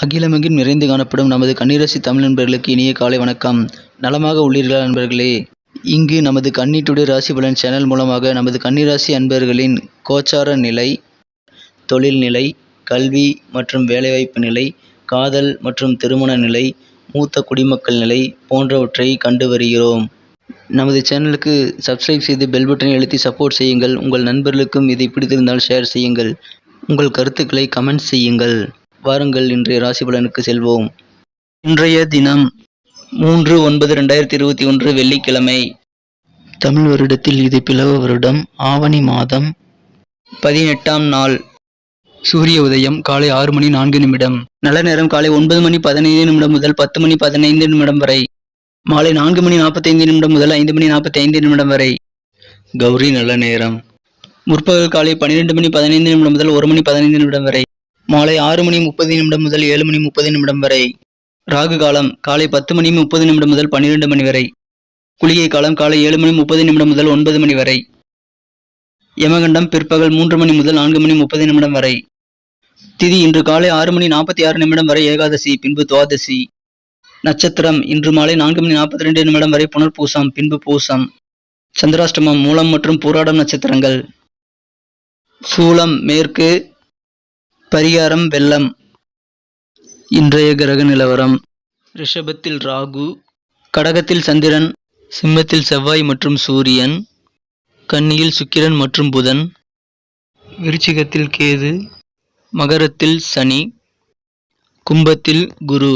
அகிலமெங்கும் நிறைந்து காணப்படும் நமது கன்னிராசி தமிழ் நண்பர்களுக்கு இனிய காலை வணக்கம். நலமாக உள்ளீர்களா நண்பர்களே? இங்கு நமது கன்னி டுடே ராசி பலன் சேனல் மூலமாக நமது கன்னிராசி அன்பர்களின் கோச்சார நிலை, தொழில் நிலை, கல்வி மற்றும் வேலைவாய்ப்பு நிலை, காதல் மற்றும் திருமண நிலை, மூத்த குடிமக்கள் நிலை போன்றவற்றை கண்டு வருகிறோம். நமது சேனலுக்கு சப்ஸ்கிரைப் செய்து பெல் பட்டனை அழுத்தி சப்போர்ட் செய்யுங்கள். உங்கள் நண்பர்களுக்கும் இதை பிடித்திருந்தால் ஷேர் செய்யுங்கள். உங்கள் கருத்துக்களை கமெண்ட் செய்யுங்கள். வாருங்கள் இன்றைய ராசி பலனுக்கு செல்வோம். இன்றைய தினம் 3/9/2021 வெள்ளிக்கிழமை. தமிழ் வருடத்தில் இது பிளவ வருடம், ஆவணி மாதம் 18ஆம் நாள். சூரிய உதயம் காலை 6:04 நல்ல நேரம் காலை 9:15 முதல் 10:15 வரை. மாலை 4:45 முதல் 5:45 வரை. கௌரி நல்ல நேரம் முற்பகல் காலை 12:15 முதல் 1:15 வரை. மாலை 6:30 முதல் 7:30 வரை. ராகு காலம் காலை 10:30 முதல் 12 வரை. குளிகை காலம் காலை 7:30 முதல் 9 வரை. யமகண்டம் பிற்பகல் 3 முதல் 4:30 வரை. திதி இன்று காலை 6:46 வரை ஏகாதசி, பின்பு துவாதசி. நட்சத்திரம் இன்று மாலை 4:42 வரை புனர்பூசம், பின்பு பூசம். சந்திராஷ்டமம் மூலம் மற்றும் பூராடம் நட்சத்திரங்கள். சூலம் மேற்கு, பரிகாரம் வெள்ளம். இன்றைய கிரக நிலவரம்: ரிஷபத்தில் ராகு, கடகத்தில் சந்திரன், சிம்மத்தில் செவ்வாய் மற்றும் சூரியன், கன்னியில் சுக்கிரன் மற்றும் புதன், விருச்சிகத்தில் கேது, மகரத்தில் சனி, கும்பத்தில் குரு.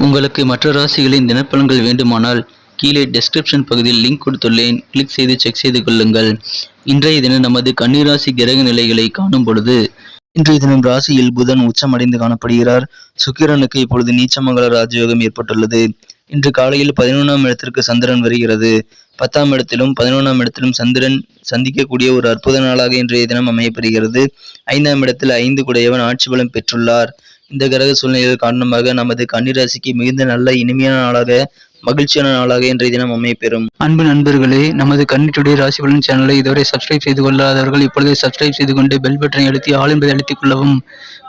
உங்களுக்கு மற்ற ராசிகளின் தினப்பலன்கள் வேண்டுமானால் கீழே டெஸ்கிரிப்ஷன் பகுதியில் லிங்க் கொடுத்துள்ளேன். கிளிக் செய்து செக் செய்து கொள்ளுங்கள். இன்றைய தினம் நமது கன்னிராசி கிரக நிலைகளை காணும் பொழுது, இன்றைய தினம் ராசியில் புதன் உச்சமடைந்து காணப்படுகிறார். சுக்கிரனுக்கு இப்பொழுது நீச்சமங்கல ராஜயோகம் ஏற்பட்டுள்ளது. இன்று காலையில் 11ஆம் இடத்திற்கு சந்திரன் வருகிறது. 10ஆம் இடத்திலும் 11ஆம் இடத்திலும் சந்திரன் சந்திக்கக்கூடிய ஒரு அற்புத நாளாக இன்றைய தினம் அமையப்பெறுகிறது. 5ஆம் இடத்தில் 5 குடையவன் ஆட்சி பலம் பெற்றுள்ளார். இந்த கிரக சூழ்நிலைகள் காரணமாக நமது கன்னிராசிக்கு மிகுந்த நல்ல இனிமையான நாளாக, மகிழ்ச்சியான நாளாக இன்றைய தினம் அமையப்பெறும். அன்பு நண்பர்களே, நமது கன்னி டுடே ராசி பலன் சேனலை இதுவரை சப்ஸ்கிரைப் செய்து கொள்ளாதவர்கள் இப்பொழுதே சப்ஸ்கிரைப் செய்து கொண்டு பெல் பட்டனை அழுத்தி ஆல் என்பதை அழுத்திக் கொள்ளவும்.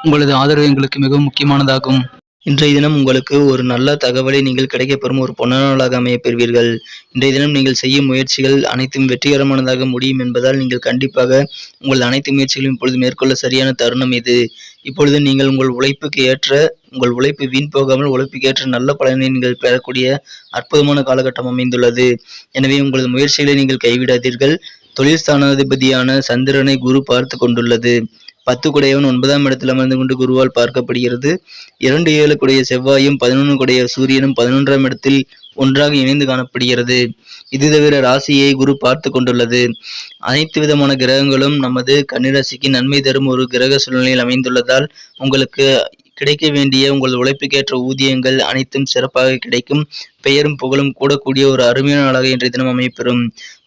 உங்களது ஆதரவு எங்களுக்கு மிகவும் முக்கியமானதாகும். இன்றைய தினம் உங்களுக்கு ஒரு நல்ல தகவலை நீங்கள் கிடைக்கப்பெறும் ஒரு பொன்னான நாளாக அமையப் பெறுவீர்கள். இன்றைய தினம் நீங்கள் செய்யும் முயற்சிகள் அனைத்தும் வெற்றிகரமானதாக முடியும் என்பதால் நீங்கள் கண்டிப்பாக உங்கள் அனைத்து முயற்சிகளையும் இப்பொழுது மேற்கொள்ள சரியான தருணம் இது. இப்பொழுது நீங்கள் உங்கள் உழைப்புக்கு ஏற்ற, உங்கள் உழைப்பு வீண் போகாமல் உழைப்புக்கு ஏற்ற நல்ல பலனை நீங்கள் பெறக்கூடிய அற்புதமான காலகட்டம் அமைந்துள்ளது. எனவே உங்களது முயற்சிகளை நீங்கள் கைவிடாதீர்கள். தொழில் ஸ்தானாதிபதியான சந்திரனை குரு பார்த்து கொண்டுள்ளது. 10 குடையவன் 9ஆம் இடத்தில் அமர்ந்து கொண்டு குருவால் பார்க்கப்படுகிறது. 2 7 குடைய செவ்வாயும் 11 குடைய சூரியனும் 11ஆம் இடத்தில் ஒன்றாக இணைந்து காணப்படுகிறது. இது தவிர ராசியை குரு பார்த்து கொண்டுள்ளது. அனைத்து விதமான கிரகங்களும் நமது கன்னிராசிக்கு நன்மை தரும் ஒரு கிரக சூழ்நிலையில் அமைந்துள்ளதால் உங்களுக்கு கிடைக்க வேண்டிய உங்கள் உழைப்புக்கேற்ற ஊதியங்கள் அனைத்தும் சிறப்பாக கிடைக்கும். பெயரும் புகழும் கூடக்கூடிய ஒரு அருமையான நாளாக இன்றைய தினம் அமையப்பெறும்.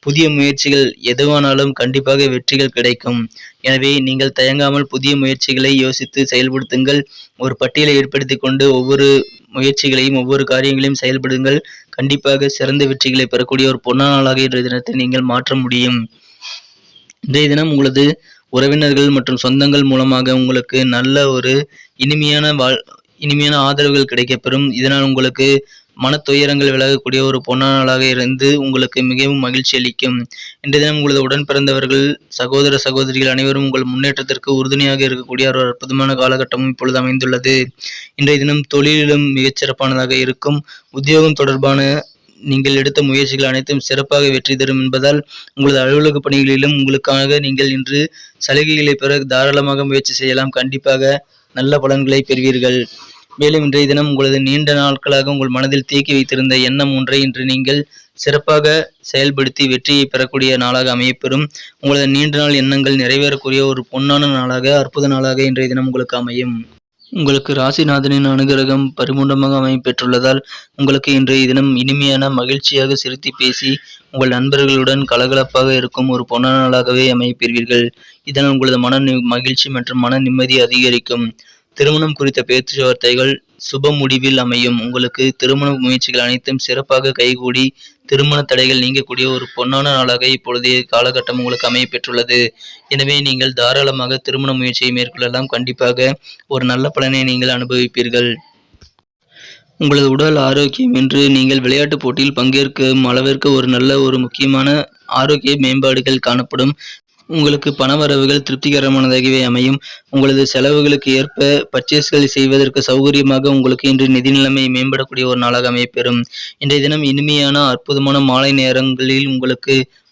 புதிய முயற்சிகள் எதுவானாலும் கண்டிப்பாக வெற்றிகள் கிடைக்கும். எனவே நீங்கள் தயங்காமல் புதிய முயற்சிகளை யோசித்து செயல்படுத்துங்கள். ஒரு பட்டியலை ஏற்படுத்தி கொண்டு ஒவ்வொரு முயற்சிகளையும் ஒவ்வொரு காரியங்களையும் செயல்படுங்கள். கண்டிப்பாக சிறந்த வெற்றிகளை பெறக்கூடிய ஒரு பொன்னான நாளாக இன்றைய தினத்தை நீங்கள் மாற்ற முடியும். இன்றைய தினம் உங்களது உறவினர்கள் மற்றும் சொந்தங்கள் மூலமாக உங்களுக்கு நல்ல ஒரு இனிமையான ஆதரவுகள் கிடைக்கப்பெறும். இதனால் உங்களுக்கு மன துயரங்கள் விலகக்கூடிய ஒரு பொன்னான நாளாக இருந்து உங்களுக்கு மிகவும் மகிழ்ச்சி அளிக்கும். இன்றைய தினம் உங்களது உடன் பிறந்தவர்கள், சகோதர சகோதரிகள் அனைவரும் உங்கள் முன்னேற்றத்திற்கு உறுதுணையாக இருக்கக்கூடிய ஒரு அற்புதமான காலகட்டமும் இப்பொழுது அமைந்துள்ளது. இன்றைய தினம் தொழிலிலும் மிகச்சிறப்பானதாக இருக்கும். உத்தியோகம் தொடர்பான நீங்கள் எடுத்த முயற்சிகள் அனைத்தும் சிறப்பாக வெற்றி தரும் என்பதால் உங்களது அலுவலக பணிகளிலும் உங்களுக்காக நீங்கள் இன்று சலுகைகளை பெற தாராளமாக முயற்சி செய்யலாம். கண்டிப்பாக நல்ல பலன்களை பெறுவீர்கள். மேலும் இன்றைய தினம் உங்களது நீண்ட நாட்களாக உங்கள் மனதில் தேக்கி வைத்திருந்த எண்ணம் ஒன்றை இன்று நீங்கள் சிறப்பாக செயல்படுத்தி வெற்றியை பெறக்கூடிய நாளாக அமையப்பெறும். உங்களது நீண்ட நாள் எண்ணங்கள் நிறைவேறக்கூடிய ஒரு பொன்னான நாளாக, அற்புத நாளாக இன்றைய தினம் உங்களுக்கு அமையும். உங்களுக்கு ராசிநாதனின் அனுகிரகம் பரிபூர்ணமாக அமைப்பெற்றுள்ளதால் உங்களுக்கு இன்றைய தினம் இனிமையான, மகிழ்ச்சியாக சிரித்து பேசி உங்கள் நண்பர்களுடன் கலகலப்பாக இருக்கும் ஒரு பொன்னான நாளாகவே அமைப்பெறுவீர்கள். இதனால் உங்களது மகிழ்ச்சி மற்றும் மன நிம்மதி அதிகரிக்கும். திருமணம் குறித்த பேச்சுவார்த்தைகள் சுப முடிவில் அமையும். உங்களுக்கு திருமண முயற்சிகள் அனைத்தும் சிறப்பாக கைகூடி திருமண தடைகள் நீங்கக்கூடிய ஒரு பொன்னான நாளாக இப்பொழுதைய காலகட்டம் உங்களுக்கு அமைய பெற்றுள்ளது. எனவே நீங்கள் தாராளமாக திருமண முயற்சியை மேற்கொள்ளலாம். கண்டிப்பாக ஒரு நல்ல பலனை நீங்கள் அனுபவிப்பீர்கள். உங்களது உடல் ஆரோக்கியம் என்று நீங்கள் விளையாட்டுப் போட்டியில் பங்கேற்கும் அளவிற்கு ஒரு முக்கியமான ஆரோக்கிய மேம்பாடுகள் காணப்படும். உங்களுக்கு பணவரவுகள் திருப்திகரமானதாகவே அமையும். உங்களது செலவுகளுக்கு ஏற்ப பர்ச்சேஸ்களை செய்வதற்கு சௌகரியமாக உங்களுக்கு இன்று நிதி நிலைமை மேம்படக்கூடிய ஒரு நாளாக அமையப்பெறும். இன்றைய தினம் இனிமையான அற்புதமான மாலை நேரங்களில்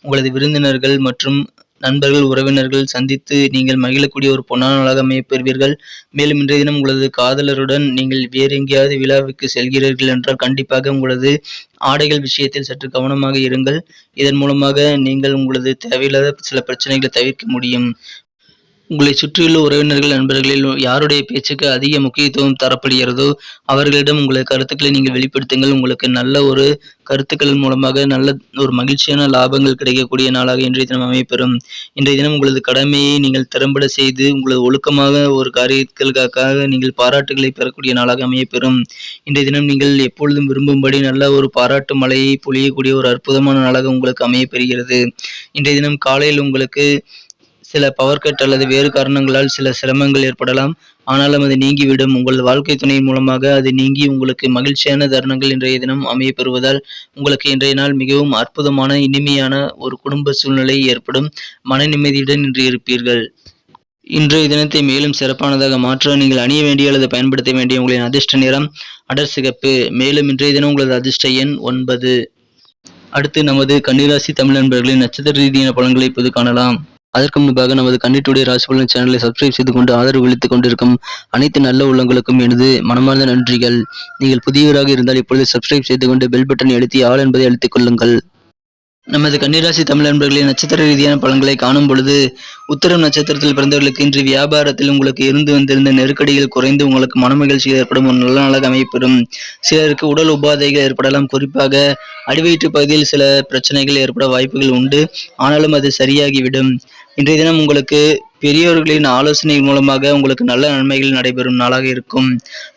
உங்களது விருந்தினர்கள் மற்றும் நண்பர்கள் உறவினர்கள் சந்தித்து நீங்கள் மகிழக்கூடிய ஒரு பொன்னான நாளாக அமையப் பெறுவீர்கள். மேலும் இன்றைய தினம் உங்களது காதலருடன் நீங்கள் வேறு எங்கேயாவது விழாவுக்கு செல்கிறீர்கள் என்றால் கண்டிப்பாக உங்களது ஆடைகள் விஷயத்தில் சற்று கவனமாக இருங்கள். இதன் மூலமாக நீங்கள் உங்களது தேவையில்லாத சில பிரச்சனைகளை தவிர்க்க முடியும். உங்களை சுற்றியுள்ள உறவினர்கள் நண்பர்களில் யாருடைய பேச்சுக்கு அதிக முக்கியத்துவம் தரப்படுகிறதோ அவர்களிடம் உங்களது கருத்துக்களை நீங்கள் வெளிப்படுத்துங்கள். உங்களுக்கு நல்ல ஒரு கருத்துக்கள் மூலமாக நல்ல ஒரு மகிழ்ச்சியான லாபங்கள் கிடைக்கக்கூடிய நாளாக இன்றைய தினம் அமையப்பெறும். இன்றைய தினம் உங்களது கடமையை நீங்கள் திறம்பட செய்து உங்களது ஒழுக்கமாக ஒரு காரியங்களுக்காக நீங்கள் பாராட்டுகளை பெறக்கூடிய நாளாக அமையப்பெறும். இன்றைய தினம் நீங்கள் எப்பொழுதும் விரும்பும்படி நல்ல ஒரு பாராட்டு மழையை பொழியக்கூடிய ஒரு அற்புதமான நாளாக உங்களுக்கு அமையப்பெறுகிறது. இன்றைய தினம் காலையில் உங்களுக்கு சில பவர் கட் அல்லது வேறு காரணங்களால் சில சிரமங்கள் ஏற்படலாம். ஆனாலும் அது நீங்கிவிடும். உங்களது வாழ்க்கை துணையின் மூலமாக அது நீங்கி உங்களுக்கு மகிழ்ச்சியான தருணங்கள் இன்றைய தினம் அமைய பெறுவதால் உங்களுக்கு இன்றைய நாள் மிகவும் அற்புதமான இனிமையான ஒரு குடும்ப சூழ்நிலை ஏற்படும். மன நிம்மதியுடன் இன்று இருப்பீர்கள். இன்றைய தினத்தை மேலும் சிறப்பானதாக மாற்ற நீங்கள் அணிய வேண்டிய அல்லது பயன்படுத்த வேண்டிய உங்களின் அதிர்ஷ்ட நிறம் அடர் சிகப்பு. மேலும் இன்றைய தினம் உங்களது அதிர்ஷ்ட எண் 9. அடுத்து நமது கன்னிராசி தமிழ் நண்பர்களின் நட்சத்திர ரீதியான பலன்களை இப்போது காணலாம். அதற்கு முன்பாக நமது கன்னி டுடே ராசி பலன் சேனலை சப்ஸ்கிரைப் செய்து கொண்டு ஆதரவு அளித்துக் கொண்டிருக்கும் அனைத்து நல்ல உள்ளங்களுக்கும் எனது மனமார்ந்த நன்றிகள். நீங்கள் புதியவராக இருந்தால் இப்பொழுது சப்ஸ்கிரைப் செய்து கொண்டு பெல் பட்டனை அழுத்தி ஆல் என்பதை அழுத்திக் கொள்ளுங்கள். நமது கன்னிராசி தமிழ் நண்பர்களின் நட்சத்திர ரீதியான பலன்களை காணும் பொழுது உத்திரம் நட்சத்திரத்தில் பிறந்தவர்களுக்கு இன்று வியாபாரத்தில் உங்களுக்கு இருந்து வந்திருந்த நெருக்கடிகள் குறைந்து உங்களுக்கு மன மகிழ்ச்சி ஏற்படும் ஒரு நல்ல நாளாக அமையப்பெறும். சிலருக்கு உடல் உபாதைகள் ஏற்படலாம். குறிப்பாக அடிவயிற்று பகுதியில் சில பிரச்சனைகள் ஏற்பட வாய்ப்புகள் உண்டு. ஆனாலும் அது சரியாகிவிடும். இன்றைய தினம் உங்களுக்கு பெரியோர்களின் ஆலோசனை மூலமாக உங்களுக்கு நல்ல நன்மைகள் நடைபெறும் நாளாக இருக்கும்.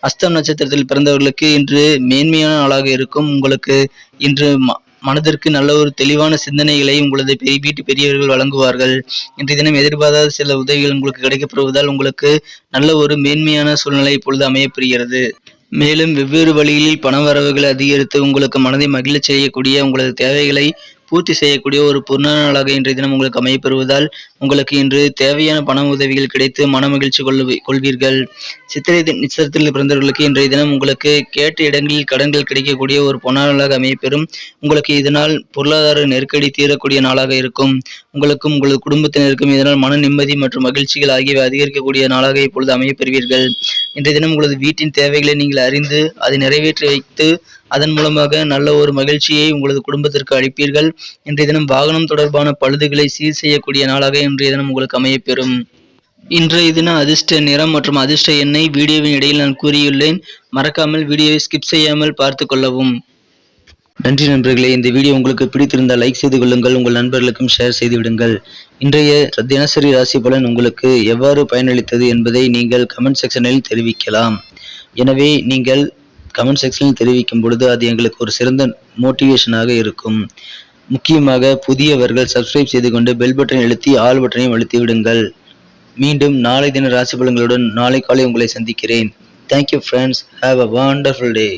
அஸ்தம் நட்சத்திரத்தில் பிறந்தவர்களுக்கு இன்று மேன்மையான நாளாக இருக்கும். உங்களுக்கு இன்று மனதிற்கு நல்ல ஒரு தெளிவான சிந்தனைகளை உங்களது வீட்டு பெரியவர்கள் வழங்குவார்கள். இன்றைய தினம் எதிர்பாராத சில உதவிகள் உங்களுக்கு கிடைக்கப்பெறுவதால் உங்களுக்கு நல்ல ஒரு மேன்மையான சூழ்நிலை இப்பொழுது அமையப்பெறுகிறது. மேலும் வெவ்வேறு வழிகளில் பண வரவுகளை அதிகரித்து உங்களுக்கு மனதை மகிழச் செய்யக்கூடிய உங்களது தேவைகளை பூர்த்தி செய்யக்கூடிய ஒரு பொன்னான நாளாக இன்றைய தினம் உங்களுக்கு அமையப்பெறுவதால் உங்களுக்கு இன்று தேவையான பண உதவிகள் கிடைத்து மன மகிழ்ச்சி கொள்வீர்கள். சித்திரை நட்சத்திரத்தில் பிறந்தவர்களுக்கு இன்றைய தினம் உங்களுக்கு கேட்ட இடங்களில் கடன்கள் கிடைக்கக்கூடிய ஒரு பொன்னான நாளாக அமையப்பெறும். உங்களுக்கு இதனால் பொருளாதார நெருக்கடி தீரக்கூடிய நாளாக இருக்கும். உங்களுக்கும் உங்களது குடும்பத்தினருக்கும் இதனால் மன நிம்மதி மற்றும் மகிழ்ச்சிகள் ஆகியவை அதிகரிக்கக்கூடிய நாளாக இப்பொழுது அமையப்பெறுவீர்கள். இன்றைய தினம் உங்களது வீட்டின் தேவைகளை நீங்கள் அறிந்து அதை நிறைவேற்றி வைத்து அதன் மூலமாக நல்ல ஒரு மகிழ்ச்சியை உங்களது குடும்பத்திற்கு அளிப்பீர்கள். இன்றைய தினம் வாகனம் தொடர்பான பழுதுகளை சீர் செய்யக்கூடிய நாளாக இன்றைய தினம் உங்களுக்கு அமையப்பெறும். இன்றைய தினம் அதிர்ஷ்ட நிறம் மற்றும் அதிர்ஷ்ட எண்ணை வீடியோவின் இடையில் நான் கூறியுள்ளேன். மறக்காமல் வீடியோவை ஸ்கிப் செய்யாமல் பார்த்து கொள்ளவும். நன்றி நண்பர்களே. இந்த வீடியோ உங்களுக்கு பிடித்திருந்தால் லைக் செய்து கொள்ளுங்கள். உங்கள் நண்பர்களுக்கும் ஷேர் செய்து விடுங்கள். இன்றைய தினசரி ராசி பலன் உங்களுக்கு எவ்வாறு பயனளித்தது என்பதை நீங்கள் கமெண்ட் செக்ஷனில் தெரிவிக்கலாம். எனவே நீங்கள் கமெண்ட் செக்ஷனில் தெரிவிக்கும் பொழுது அது எங்களுக்கு ஒரு சிறந்த மோட்டிவேஷனாக இருக்கும். முக்கியமாக புதியவர்கள் சப்ஸ்கிரைப் செய்து கொண்டு பெல் பட்டனை அழுத்தி ஆல் பட்டனையும் அழுத்தி விடுங்கள். மீண்டும் நாளை தின ராசி பலன்களுடன் நாளை காலை உங்களை சந்திக்கிறேன். Thank you friends. Have a wonderful day.